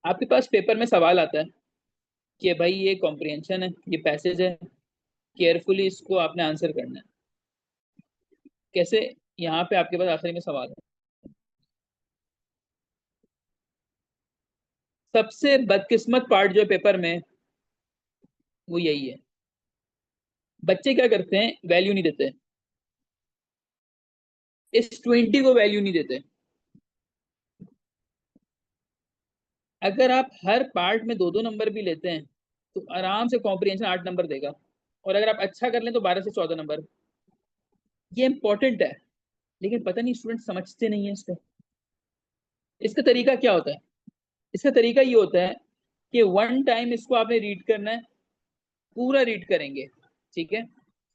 आपके पास पेपर में सवाल आता है कि भाई ये कॉम्प्रिहेंशन है, ये पैसेज है, केयरफुली इसको आपने आंसर करना है। कैसे? यहाँ पे आपके पास आखिरी में सवाल है। सबसे बदकिस्मत पार्ट जो है पेपर में, वो यही है। बच्चे क्या करते हैं, वैल्यू नहीं देते, इस 20 को वैल्यू नहीं देते। अगर आप हर पार्ट में 2-2 नंबर भी लेते हैं तो आराम से कॉम्प्रिहेंशन 8 नंबर देगा, और अगर आप अच्छा कर लें तो 12 से 14 नंबर। ये इंपॉर्टेंट है, लेकिन पता नहीं स्टूडेंट समझते नहीं है इसको। इसका तरीका क्या होता है? इसका तरीका ये होता है कि वन टाइम इसको आपने रीड करना है, पूरा रीड करेंगे, ठीक है।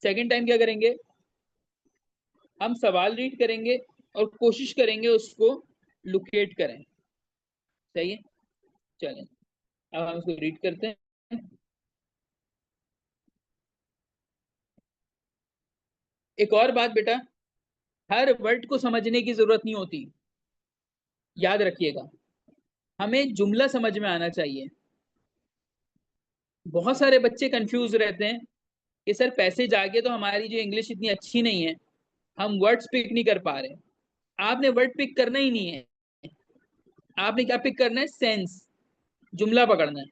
सेकंड टाइम क्या करेंगे, हम सवाल रीड करेंगे और कोशिश करेंगे उसको लोकेट करें। सही है, चलें अब हम इसको रीड करते हैं। एक और बात बेटा, हर वर्ड को समझने की जरूरत नहीं होती, याद रखिएगा। हमें जुमला समझ में आना चाहिए। बहुत सारे बच्चे कंफ्यूज रहते हैं कि सर पैसेज आ गया तो हमारी जो इंग्लिश इतनी अच्छी नहीं है, हम वर्ड्स पिक नहीं कर पा रहे। आपने वर्ड पिक करना ही नहीं है, आपने क्या पिक करना है, सेंस, जुमला पकड़ना है।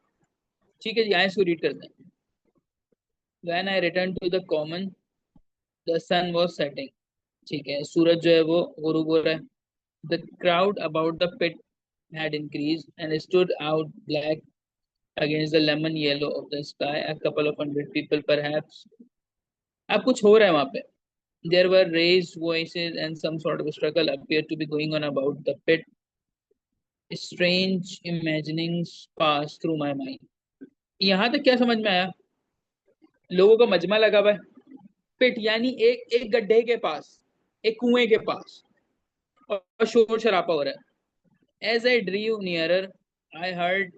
ठीक है जी, आए इसको रीड करते हैं। When I returned to the common, the sun was setting। ठीक है, सूरज जो है वो गुरूब हो रहा है। The crowd about the pit had increased and stood out black against the lemon yellow of the sky, a couple of hundred people perhaps। अब कुछ हो रहा है वहां पे। There were raised voices and some sort of struggle appeared to be going on about the pit। Strange imaginings passed through my mind। यहाँ तक क्या समझ में आया? लोगों का मजमा लगा हुआ है, पिट यानी एक एक गड्ढे के पास, एक कुएं के पास, और शोर शराबा हो रहा है। As I drew nearer, I heard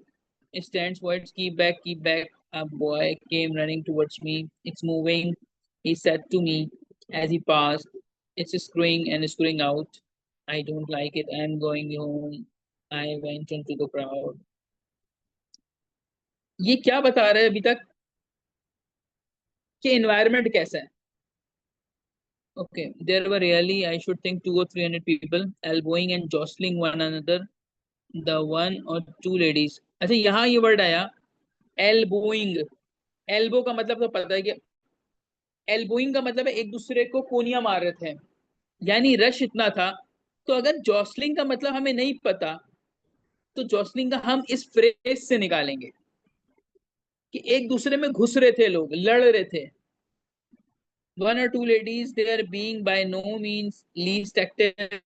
Stan's words, keep back, a boy came running towards me, it's moving, he said to me as he passed, it's screwing and screwing out, I don't like it, I'm going home। I went into the crowd। ये क्या बता रहे हैं अभी तक कि environment कैसा है? Okay, there were really I should think 200 or 300 people elbowing and jostling one another, the one or two ladies। अच्छा, यहाँ ये वर्ड आया elbowing। एल्बो का मतलब तो पता है कि एल्बोइंग का मतलब है एक दूसरे को कोनिया मार रहे थे, यानी रश इतना था। तो अगर जॉसलिंग का मतलब हमें नहीं पता, तो जॉसलिंग का हम इस फ्रेज से निकालेंगे कि एक दूसरे में घुस रहे थे, लोग लड़ रहे थे। One or two ladies, they are being by no means least active,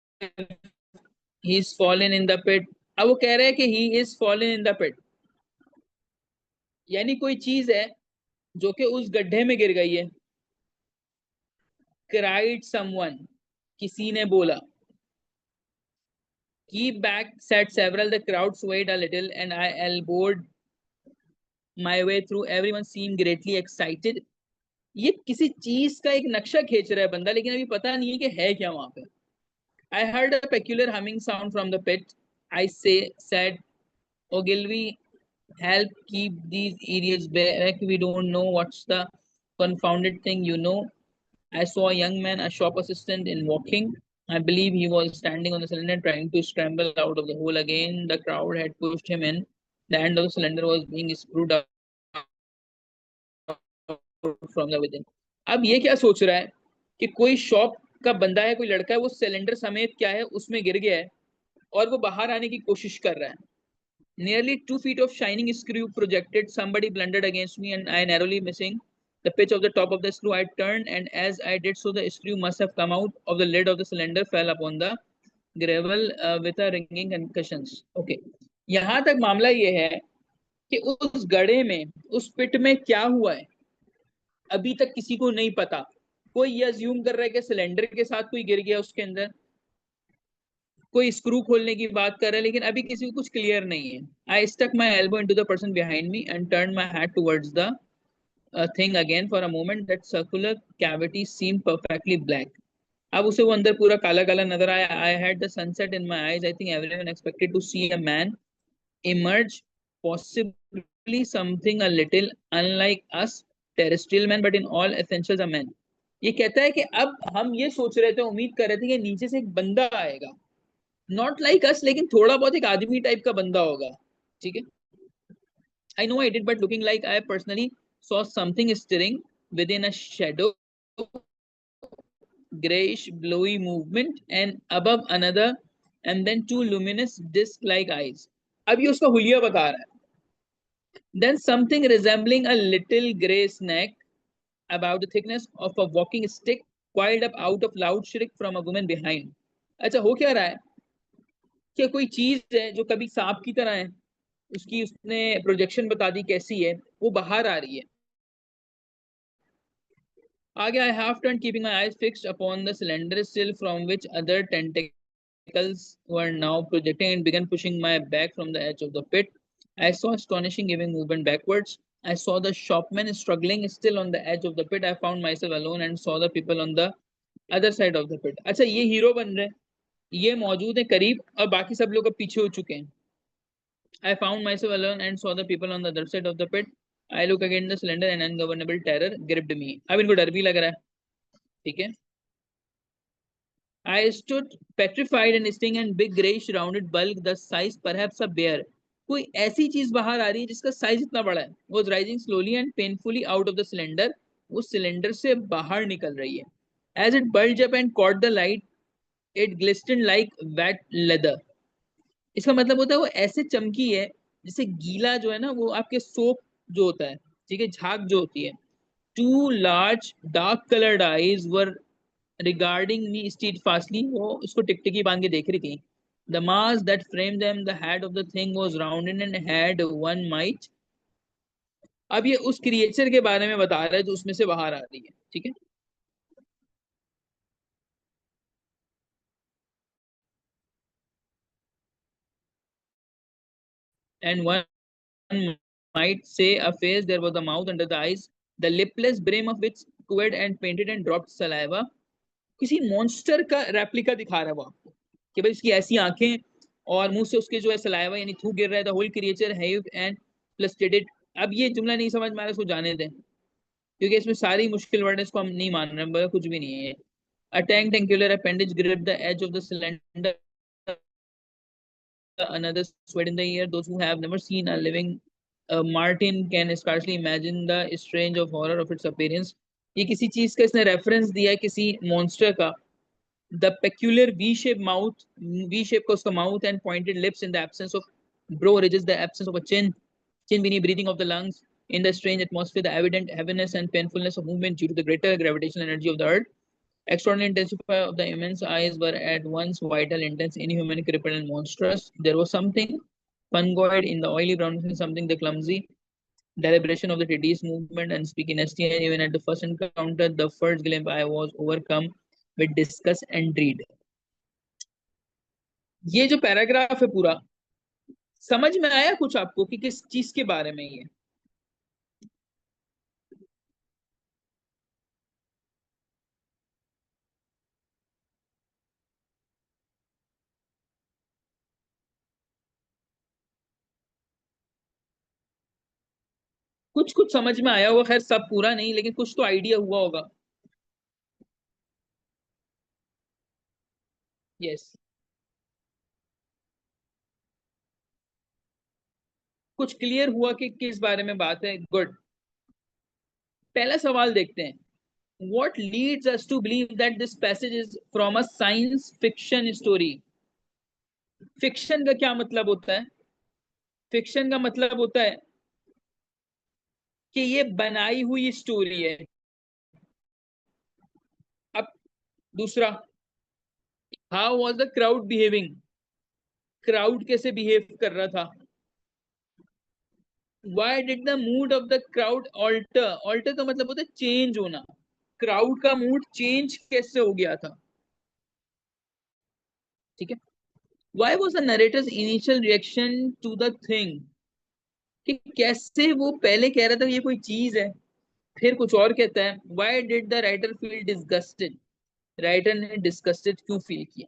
he is fallen in the pit। अब वो कह रहे हैं कि he is fallen in the pit, यानी कोई चीज है जो कि उस गड्ढे में गिर गई है। Cried someone, किसी ने बोला। Keep back, said several, the crowd swayed a little and I elbowed my way through, everyone seemed greatly excited। ये किसी चीज का एक नक्शा खींच रहा है बंदा, लेकिन अभी पता नहीं है कि है क्या वहां पे। I heard a peculiar humming sound from the pit। I said, Ogilvy, help keep these idiots back. We don't know what's the confounded thing, you know। I saw a young man, a shop assistant, in walking। I believe he was standing on the cylinder trying to scramble out of the hole again. The crowd had pushed him in. The end of the cylinder was being screwed up from the within। अब ये क्या सोच रहा है कि कोई shop का बंदा है, कोई लड़का है, वो सिलेंडर समेत क्या है उसमें गिर गया है और वो बाहर आने की कोशिश कर रहा है। Nearly 2 feet of shining screw projected. Somebody blundered against me, and I narrowly missing the pitch of the top of the screw. I turned, and as I did so, the screw must have come out of the lid of the cylinder, fell upon the gravel with a ringing concussions। Okay, यहाँ तक मामला ये है कि उस गड्ढे में, उस पिट में क्या हुआ है अभी तक किसी को नहीं पता। कोई ये अज्यूम कर रहा है कि सिलेंडर के साथ कोई गिर गया उसके अंदर, कोई स्क्रू खोलने की बात कर रहा है, लेकिन अभी किसी को कुछ क्लियर नहीं है। I stuck my elbow into the person behind me and turn my head towards the thing again। For a moment that circular cavity seemed perfectly black। अब उसे वो अंदर पूरा काला काला नजर आया। I had the sunset in my eyes। I think everyone expected to see a man emerge, possibly something a little unlike us terrestrial men, but in all essentials a man. ये कहता है कि अब हम ये सोच रहे थे, उम्मीद कर रहे थे कि नीचे से एक बंदा आएगा, नॉट लाइक अस, लेकिन थोड़ा बहुत एक आदमी टाइप का बंदा होगा, ठीक है. I know I did, but looking like I personally saw something stirring within a shadow, grayish blowy movement, and above another, and then two luminous disc-like eyes. अब ये उसका हुलिया बता रहा है. Then something resembling a little grey snake, about the thickness of a walking stick, coiled up out of loud shriek from a woman behind. अच्छा हो क्या रहा है कि कोई चीज है जो कभी सांप की तरह है, उसकी उसने प्रोजेक्शन बता दी कैसी है, वो बाहर आ रही है. आगे I half turned, keeping my eyes fixed upon the slender sill from which other tentacles were now projecting, and began pushing my back from the edge of the pit. I saw astonishing giving movement backwards. I saw the shopman struggling still on the edge of the pit. I found myself alone and saw the people on the other side of the pit. अच्छा ये hero बन रहे, ये मौजूद है करीब और बाकी सब लोग अब पीछे हो चुके हैं. I found myself alone and saw the people on the other side of the pit. I look again, the slender and ungovernable terror gripped me. अब इनको डर भी लग रहा है, ठीक है. I stood petrified and staring at big greyish rounded bulk, the size perhaps a bear. कोई ऐसी चीज बाहर आ रही है जिसका साइज इतना बड़ा है. Was rising slowly and painfully out of the cylinder. वो सिलेंडर से बाहर निकल रही है. As it bulged up and caught the light, it glistened like wet leather. इसका मतलब होता है वो ऐसे चमकी है जैसे गीला जो है ना, वो आपके सोप जो होता है, ठीक है, झाग जो होती है. Two large dark colored eyes were regarding me steadfastly. वो उसको टिकटिकी बांध के देख रही थी. The mask that framed them, the head of the thing was rounded and had one might. अब ये उस क्रिएचर के बारे में बता रहा है जो उसमें से बाहर आ रही है, ठीक है. And one might say a face, there was a mouth under the eyes, the lipless brim of which quivered and painted and dropped saliva. किसी मॉन्स्टर का रेप्लिका दिखा रहा है वो आपको कि भाई इसकी ऐसी आंखें और मुंह से उसके जो है सलाइवा यानी थूक गिर रहा है. The whole creature have and plastered. अब ये जुमला नहीं समझ में आ रहा, इसको जाने दें क्योंकि इसमें सारी मुश्किल वर्ड है, इसको हम नहीं मान रहे, कुछ भी नहीं है ये. A tangenticular appendage gripped the edge of the cylinder. Another sweat in the ear. Those who have never seen a living martin can scarcely imagine the strange of horror of its appearance. ये किसी चीज का इसने reference दिया है, किसी monster का. The peculiar V-shaped mouth, V-shape का उसका mouth and pointed lips in the absence of brow ridges, the absence of a chin beneath breathing of the lungs, in the strange atmosphere, the evident heaviness and painfulness of movement due to the greater gravitational energy of the earth. Extraordinary intensity of the immense eyes were at once vital, intense, inhuman, crippled, and monstrous. There was something fungoid in the oily brown, something the clumsy deliberation of the tedious movement and speakiness. And even at the first encounter, the first glimpse, I was overcome with disgust and dread. ये जो paragraph है पूरा, समझ में आया कुछ आपको कि किस चीज के बारे में ये? कुछ कुछ समझ में आया होगा, खैर सब पूरा नहीं, लेकिन कुछ तो आइडिया हुआ होगा. यस, कुछ क्लियर हुआ कि किस बारे में बात है. गुड. पहला सवाल देखते हैं. What leads us to believe that this passage is from a science fiction story? Fiction का क्या मतलब होता है? फिक्शन का मतलब होता है कि ये बनाई हुई स्टोरी है. अब दूसरा, how was the crowd behaving? Crowd कैसे बिहेव कर रहा था? Why did the mood of the crowd alter? Alter का मतलब होता है चेंज होना. क्राउड का मूड चेंज कैसे हो गया था? ठीक है. Why was the narrator's initial reaction to the thing? कि कैसे वो पहले कह रहा था ये कोई चीज है, फिर कुछ और कहता है. Why did the writer feel disgusted? Writer ने डिस्गस्टेड क्यों फील किया?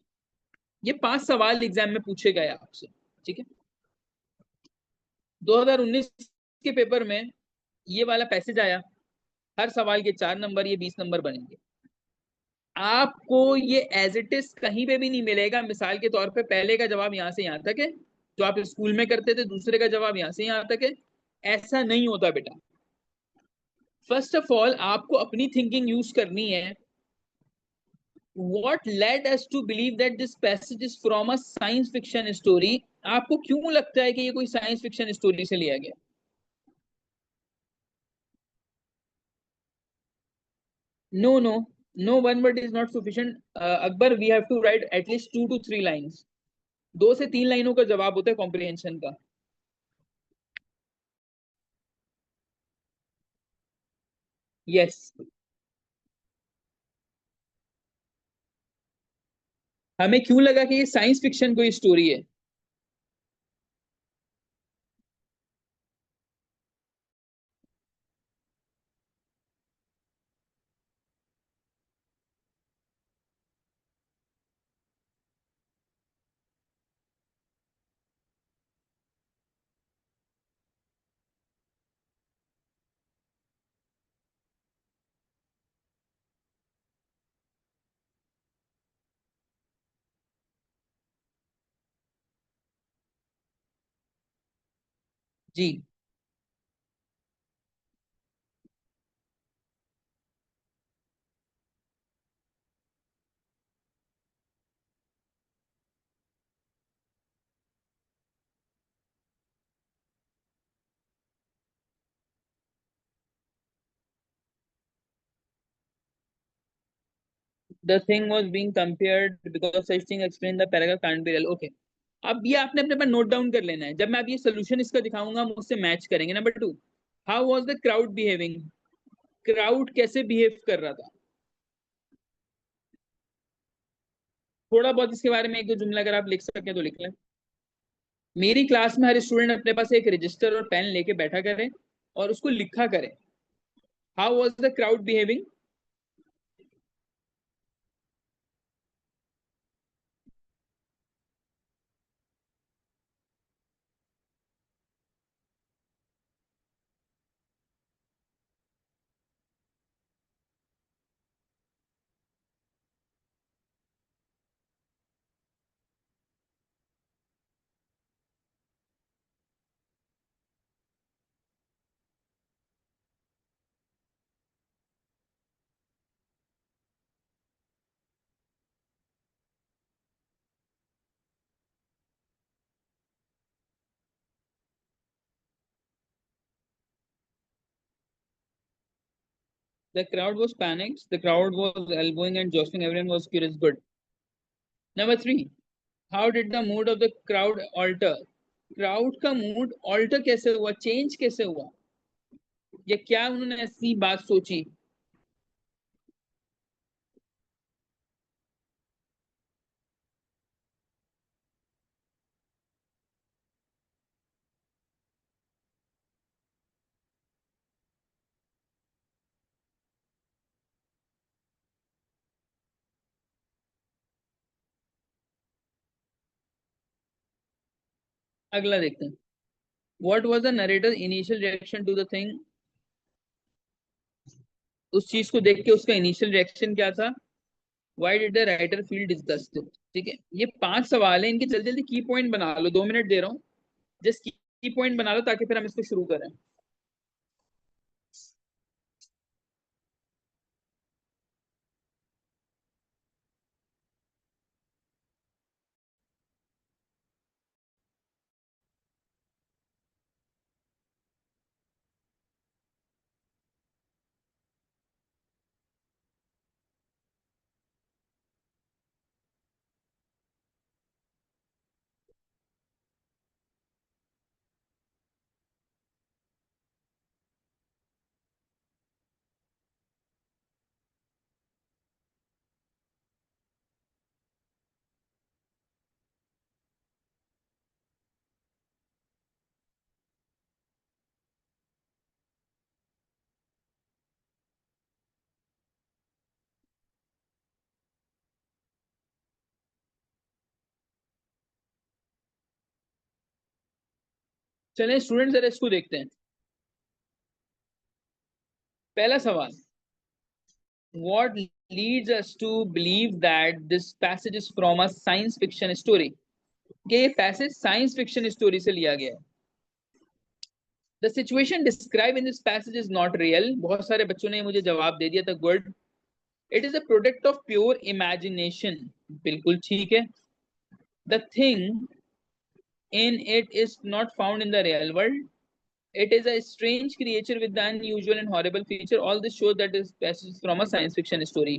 ये 5 सवाल एग्जाम में पूछे गए आपसे, ठीक है. 2019 के पेपर में ये वाला पैसेज आया, हर सवाल के 4 नंबर, ये 20 नंबर बनेंगे। आपको ये एज इट इज कहीं पे भी नहीं मिलेगा। मिसाल के तौर पे पहले का जवाब यहाँ से यहाँ तक है, जो आप स्कूल में करते थे, दूसरे का जवाब यहाँ से यहाँ तक है। ऐसा नहीं होता बेटा। फर्स्ट ऑफ ऑल आपको अपनी थिंकिंग यूज करनी है। What led us to believe that this passage is from a science fiction story? आपको क्यों लगता है कि ये कोई साइंस फिक्शन स्टोरी से लिया गया? No, no, no, one word is not sufficient. Akbar, we have to write at least 2 to 3 lines. 2 से 3 लाइनों का जवाब होता है कॉम्प्रिहेंशन का। यस। हमें क्यों लगा कि ये साइंस फिक्शन कोई स्टोरी है? जी। The thing was being compared because such thing explain the paragraph can't be real. Okay, अब ये आपने अपने पास नोट डाउन कर लेना है। जब मैं अब ये सोल्यूशन इसका दिखाऊंगा, हम उससे मैच करेंगे। Number 2, how was the crowd behaving? Crowd कैसे बिहेव कर रहा था? थोड़ा बहुत इसके बारे में 1 2 जुमला अगर आप लिख सके तो लिख लें। मेरी क्लास में हर स्टूडेंट अपने पास एक रजिस्टर और पेन लेके बैठा करे और उसको लिखा करे, how was the crowd behaving? The crowd was panicked, the crowd was elbowing and jostling, everyone was curious. Good. Number 3, how did the mood of the crowd alter? Crowd का mood alter कैसे हुआ, change कैसे हुआ? ये क्या उन्होंने ऐसी बात सोची? अगला देखते हैं। What was the narrator initial reaction to the thing? उस चीज को देख के उसका इनिशियल रिएक्शन क्या था? Why did the writer feel disgusted? ठीक है, ये 5 सवाल है, इनके जल्दी जल्दी की पॉइंट बना लो। 2 मिनट दे रहा हूँ, जस्ट की पॉइंट बना लो ताकि फिर हम इसको शुरू करें। चलें स्टूडेंट, जरा इसको देखते हैं। पहला सवाल, what leads us to believe that this passage is from a science fiction story? कि ये पैसेज साइंस फिक्शन स्टोरी से लिया गया है। The situation described in this passage is not real. बहुत सारे बच्चों ने मुझे जवाब दे दिया था, good. It is a product of pure imagination. बिल्कुल ठीक है। The thing in it is not found in the real world. It is a strange creature with the unusual and horrible feature. All this shows that this passage is from a science fiction story.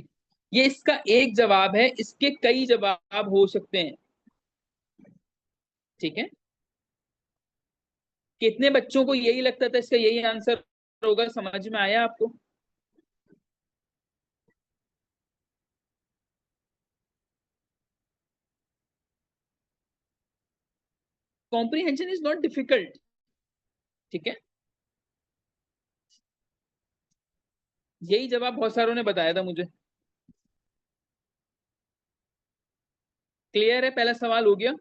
ये इसका एक जवाब है, इसके कई जवाब हो सकते हैं। ठीक है, कितने बच्चों को यही लगता था इसका यही आंसर होगा? समझ में आया आपको? Comprehension is not difficult. ठीक है, यही जवाब बहुत सारों ने बताया था मुझे। क्लियर है? पहला सवाल हो गया।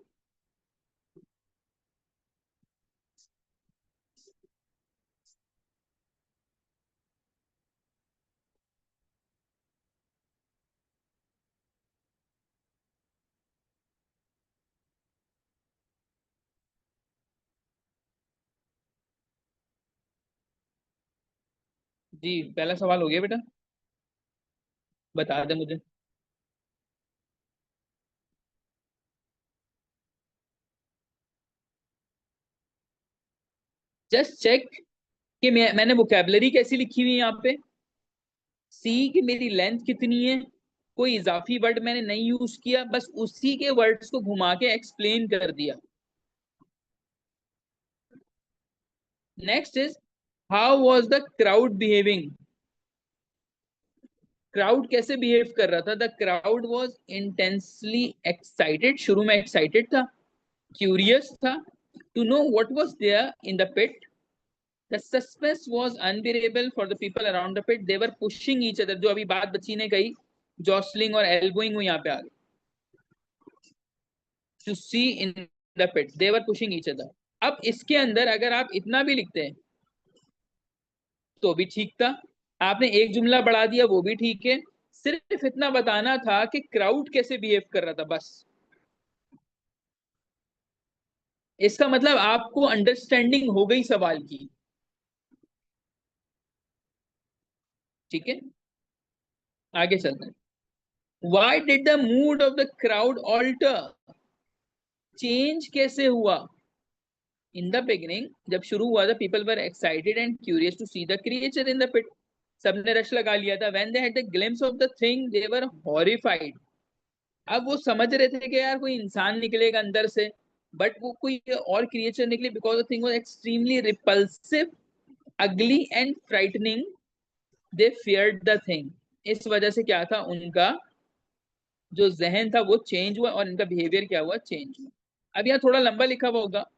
जी, पहला सवाल हो गया बेटा, बता दे मुझे। जस्ट चेक कि मैंने वोकैबलरी कैसी लिखी हुई है यहाँ पे। सी कि मेरी लेंथ कितनी है, कोई इजाफी वर्ड मैंने नहीं यूज किया, बस उसी के वर्ड्स को घुमा के एक्सप्लेन कर दिया। Next is, how was the crowd behaving? Crowd कैसे बिहेव कर रहा था? The crowd was intensely excited, शुरू में एक्साइटेड था, क्यूरियस था, to know what was there in the pit. The suspense was unbearable for the people around the pit, they were pushing each other, जो अभी बात बच्ची ने कही, जॉसलिंग और एल्बोइंग, यहाँ पे आ गई, to see in the pit, they were pushing each other. अब इसके अंदर अगर आप इतना भी लिखते हैं तो भी ठीक था, आपने एक जुमला बढ़ा दिया वो भी ठीक है, सिर्फ इतना बताना था कि क्राउड कैसे बिहेव कर रहा था, बस। इसका मतलब आपको अंडरस्टैंडिंग हो गई सवाल की। ठीक है, आगे चलते हैं। Why did the mood of the crowd alter? Change कैसे हुआ? इन द बिगिनिंग, जब शुरू हुआ था, people were excited and curious to see the creature in the pit, सबने रश लगा लिया था। When they had the glimpse of the thing they were horrified, अब वो समझ रहे थे कि यार कोई इंसान निकलेगा अंदर से, बट वो कोई और क्रिएचर निकले, because the thing was extremely repulsive, ugly and frightening, they feared the thing. इस वजह से क्या था, उनका जो जहन था वो चेंज हुआ और इनका बिहेवियर क्या हुआ, चेंज हुआ। अब यहाँ थोड़ा लंबा लिखा हुआ होगा,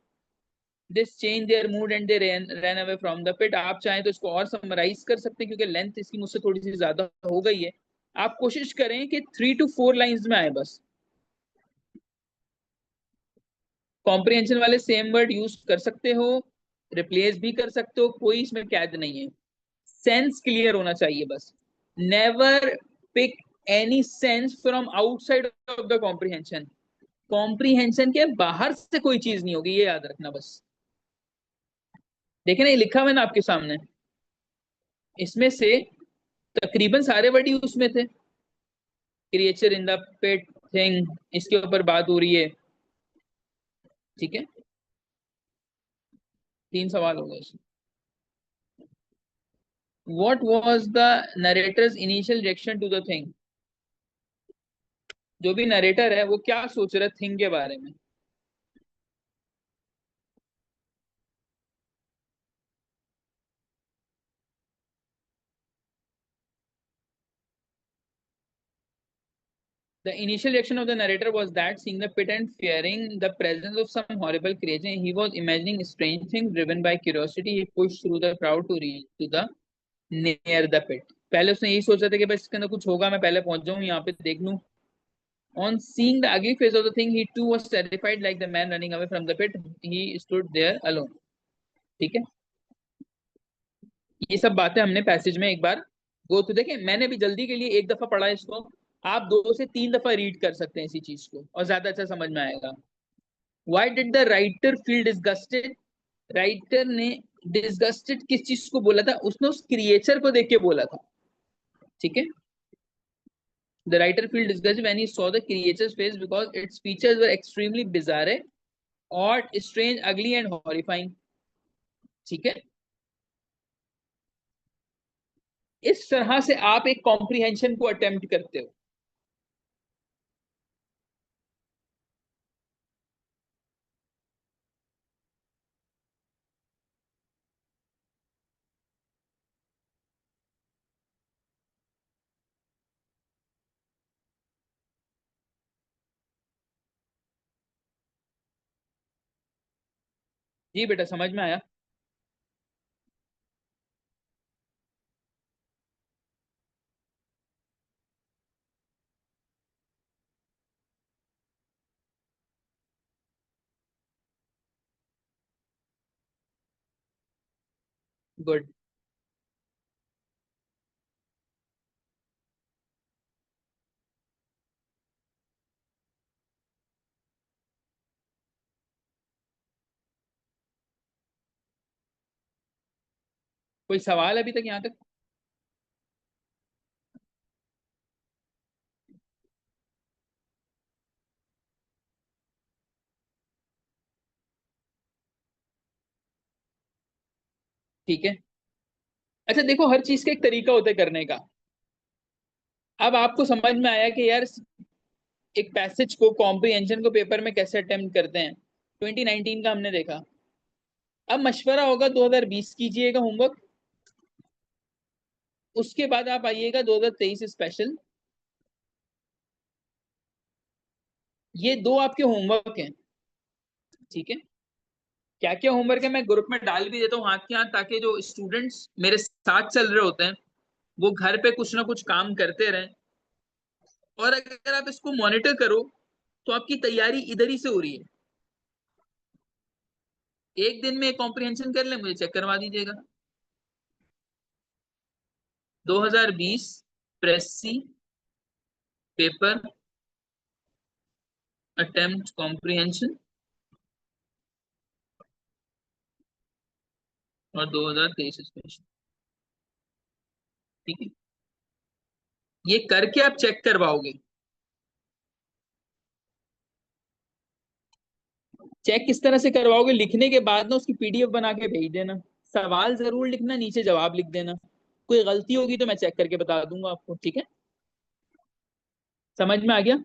this change their mood and they ran away from the pit. आप चाहें तो इसको और समराइज कर सकते हैं, क्योंकि लेंथ इसकी मुझसे थोड़ी सी ज्यादा हो गई है। आप कोशिश करें कि 3 to 4 लाइंस में आए बस। कॉम्प्रिहेंशन वाले सेम वर्ड यूज कर सकते हो, रिप्लेस भी कर सकते हो, कोई इसमें कैद नहीं है। सेंस क्लियर होना चाहिए बस। Never pick any sense from outside of the comprehension. Comprehension के बाहर से कोई चीज नहीं होगी, ये याद रखना बस। देखे ना, ये लिखा हुआ है ना आपके सामने, इसमें से तकरीबन सारे वर्ड ही उसमें थे। Creature in the pet thing, इसके ऊपर बात हो रही है। ठीक है, 3 सवाल हो गए। What was the narrator's initial reaction to the thing? जो भी नरेटर है वो क्या सोच रहा है थिंग के बारे में? The initial reaction of the narrator was that seeing the pit and fearing the presence of some horrible creature, he was imagining strange things. Driven by curiosity, he pushed through the crowd to reach to the near the pit. पहले उसने यही सोचा था कि बस इसके अंदर कुछ होगा, मैं पहले पहुंच जाऊं यहाँ पे देख लूं। On seeing the ugly face of the thing, he too was terrified. Like the man running away from the pit, he stood there alone. ठीक है, ये सब बातें हमने पैसेज में एक बार गो थ्रू देखें। मैंने भी जल्दी के लिए एक दफा पढ़ा है इसको, आप 2 से 3 दफा रीड कर सकते हैं इसी चीज को और ज्यादा अच्छा समझ में आएगा। Why did the writer feel disgusted? Writer ने डिसगस्टेड किस चीज को बोला था? उसने उस क्रिएचर को देख के बोला था। ठीक है, the writer felt disgusted when he saw the creature's face because its features were extremely bizarre, odd, strange, ugly and horrifying. ठीक है, इस तरह से आप एक कॉम्प्रिहेंशन को अटेम्प्ट करते हो। जी बेटा, समझ में आया। गुड। कोई सवाल अभी तक यहाँ तक? ठीक है, अच्छा देखो, हर चीज का एक तरीका होता है करने का। अब आपको समझ में आया कि यार एक पैसेज को, कॉम्प्रिहेंशन को पेपर में कैसे अटेम्प्ट करते हैं। 2019 का हमने देखा। अब मशवरा होगा 2020 कीजिएगा होमवर्क, उसके बाद आप आइएगा 2023 स्पेशल। ये दो आपके होमवर्क हैं। ठीक है, क्या क्या होमवर्क है मैं ग्रुप में डाल भी देता हूँ हाथ के हाथ, ताकि जो स्टूडेंट्स मेरे साथ चल रहे होते हैं वो घर पे कुछ ना कुछ काम करते रहें। और अगर आप इसको मॉनिटर करो तो आपकी तैयारी इधर ही से हो रही है। एक दिन में कॉम्प्रिहेंशन कर ले, मुझे चेक करवा दीजिएगा। 2020 प्रेसी पेपर अटेम्प्ट कॉम्प्रिहेंशन और 2023 स्पेशल। ठीक है, ये करके आप चेक करवाओगे। चेक किस तरह से करवाओगे? लिखने के बाद ना उसकी पीडीएफ बना के भेज देना। सवाल जरूर लिखना, नीचे जवाब लिख देना। कोई गलती होगी तो मैं चेक करके बता दूंगा आपको। ठीक है, समझ में आ गया?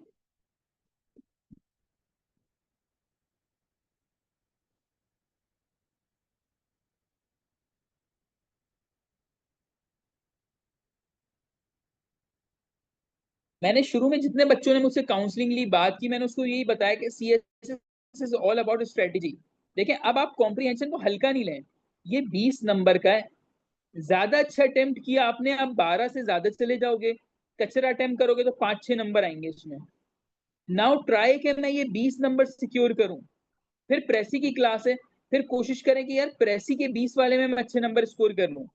मैंने शुरू में जितने बच्चों ने मुझसे काउंसलिंग ली, बात की, मैंने उसको यही बताया कि CSS is all about strategy. देखें, अब आप कॉम्प्रिहेंशन को हल्का नहीं लें। ये 20 नंबर का है। ज्यादा अच्छा अटेम्प्ट किया आपने, आप 12 से ज्यादा चले जाओगे। कचरा अटेम्प्ट करोगे तो 5-6 नंबर आएंगे इसमें। नाउ ट्राई कि मैं ये 20 नंबर सिक्योर करूं। फिर प्रेसी की क्लास है, फिर कोशिश करें कि यार प्रेसी के 20 वाले में मैं अच्छे नंबर स्कोर कर लूं।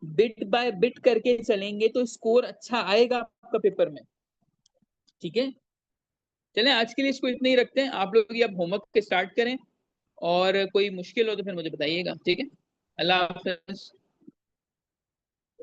बिट बाय बिट करके चलेंगे तो स्कोर अच्छा आएगा आपका पेपर में। ठीक है, चलें आज के लिए इसको इतना ही रखते हैं। आप लोग ये अब होमवर्क स्टार्ट करें, और कोई मुश्किल हो तो फिर मुझे बताइएगा। ठीक है, अल्लाह हाफिज।